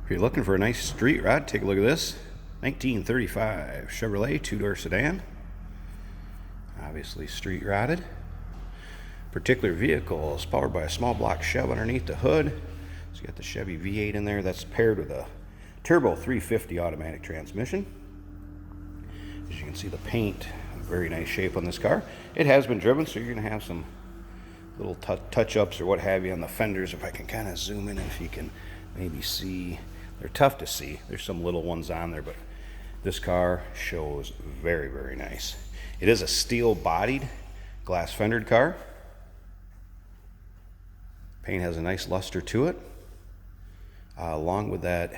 If you're looking for a nice street rod, take a look at this 1935 Chevrolet two-door sedan. Obviously street rodded. Particular vehicle is powered by a small block Chev underneath the hood. So you got the Chevy V8 in there. That's paired with a turbo 350 automatic transmission. As you can see, the paint, very nice shape on this car. It has been driven, so you're going to have some little touch-ups or what have you on the fenders. If I can kind of zoom in, if you can maybe see. They're tough to see. There's some little ones on there, but this car shows very, very nice. It is a steel-bodied, glass-fendered car. Paint has a nice luster to it. Along with that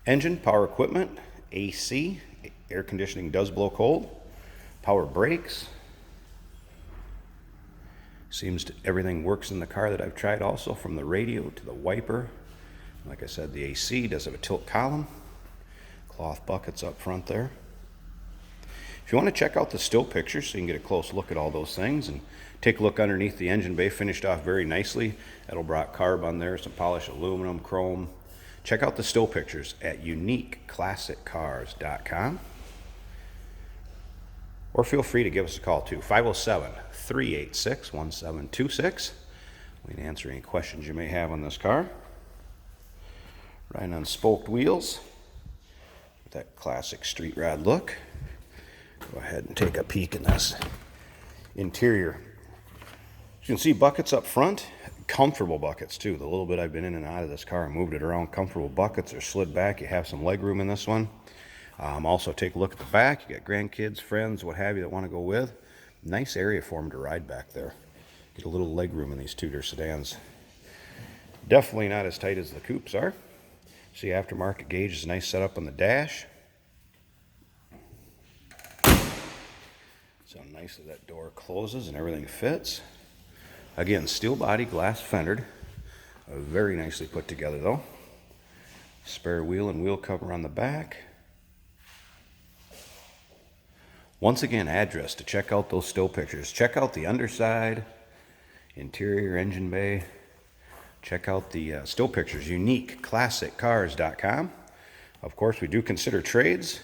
engine, power equipment, AC, air conditioning does blow cold, power brakes. Seems everything works in the car that I've tried also, from the radio to the wiper. Like I said, the AC does have a tilt column, cloth buckets up front there. If you want to check out the still pictures so you can get a close look at all those things and take a look underneath the engine bay, finished off very nicely. Edelbrock carb on there, some polished aluminum, chrome. Check out the still pictures at uniqueclassiccars.com. Or feel free to give us a call too, 507-386-1726. We can answer any questions you may have on this car. Riding on spoked wheels with that classic street rod look. Go ahead and take a peek in this interior. As you can see, buckets up front, comfortable buckets too. The little bit I've been in and out of this car and moved it around, comfortable buckets are slid back. You have some leg room in this one. Also take a look at the back. You got grandkids, friends, what have you that want to go with. Nice area for them to ride back there. Get a little leg room in these two-door sedans. Definitely not as tight as the coupes are. See, aftermarket gauge is a nice setup on the dash. So nicely that door closes and everything fits. Again, steel body, glass fendered. Very nicely put together though. Spare wheel and wheel cover on the back. Once again, address to check out those still pictures. Check out the underside, interior, engine bay. Check out the still pictures, uniqueclassiccars.com. Of course, we do consider trades.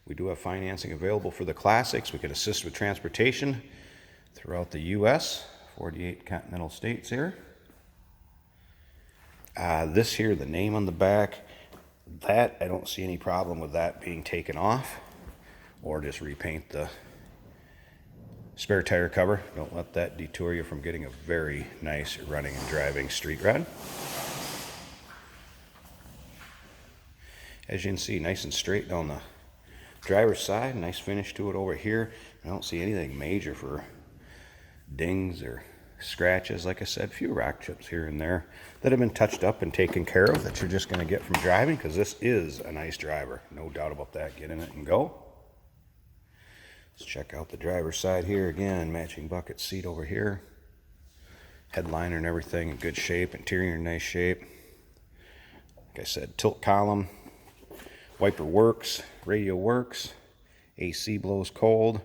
We do have financing available for the classics. We can assist with transportation throughout the U.S., 48 continental states here. This here, the name on the back, that I don't see any problem with that being taken off, or just repaint the spare tire cover. Don't let that detour you from getting a very nice running and driving street rod. As you can see, nice and straight down the driver's side. Nice finish to it over here. I don't see anything major for dings or scratches. Like I said, a few rock chips here and there that have been touched up and taken care of that you're just going to get from driving, because this is a nice driver. No doubt about that. Get in it and go. Let's check out the driver's side here again. Matching bucket seat over here. Headliner and everything in good shape. Interior in nice shape. Like I said, tilt column. Wiper works. Radio works. AC blows cold.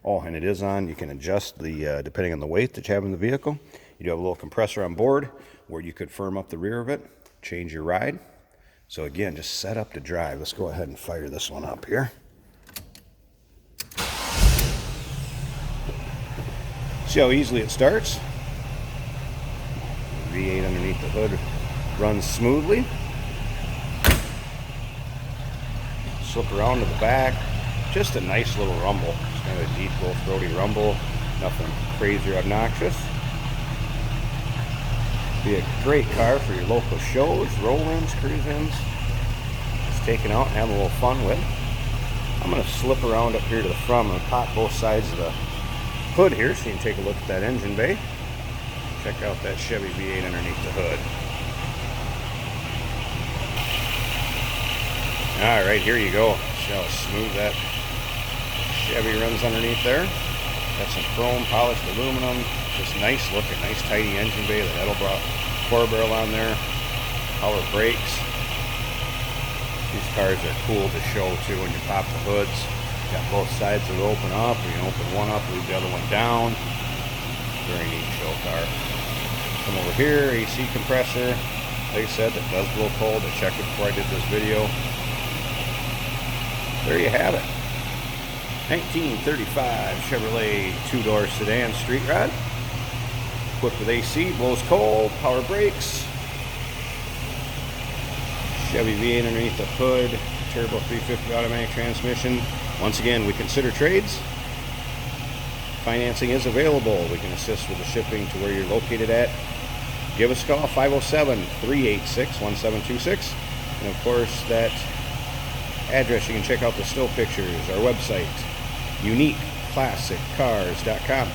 Oh, and it is on. You can adjust the, depending on the weight that you have in the vehicle. You do have a little compressor on board where you could firm up the rear of it. Change your ride. So again, just set up to drive. Let's go ahead and fire this one up here. See how easily it starts? V8 underneath the hood runs smoothly. Slip around to the back. Just a nice little rumble. It's kind of a deep, low, throaty rumble. Nothing crazy or obnoxious. Be a great car for your local shows, roll-ins, cruise-ins. Just take it out and have a little fun with. I'm going to slip around up here to the front and pop both sides of the hood here so you can take a look at that engine bay. Check out that Chevy V8 underneath the hood. Alright, here you go. See how smooth that Chevy runs underneath there. Got some chrome, polished aluminum. Just nice looking, nice tidy engine bay. The Edelbrock 4-barrel on there. Power brakes. These cars are cool to show too when you pop the hoods. Got both sides that open up. You can open one up, leave the other one down. Very neat show car. Come over here, AC compressor. Like I said, it does blow cold. I checked it before I did this video. There you have it. 1935 Chevrolet two-door sedan street rod. Equipped with AC, blows cold, power brakes. Chevy V8 underneath the hood. Turbo 350 automatic transmission. Once again, we consider trades. Financing is available. We can assist with the shipping to where you're located at. Give us a call, 507-386-1726. And of course, that address, you can check out the still pictures, our website, uniqueclassiccars.com.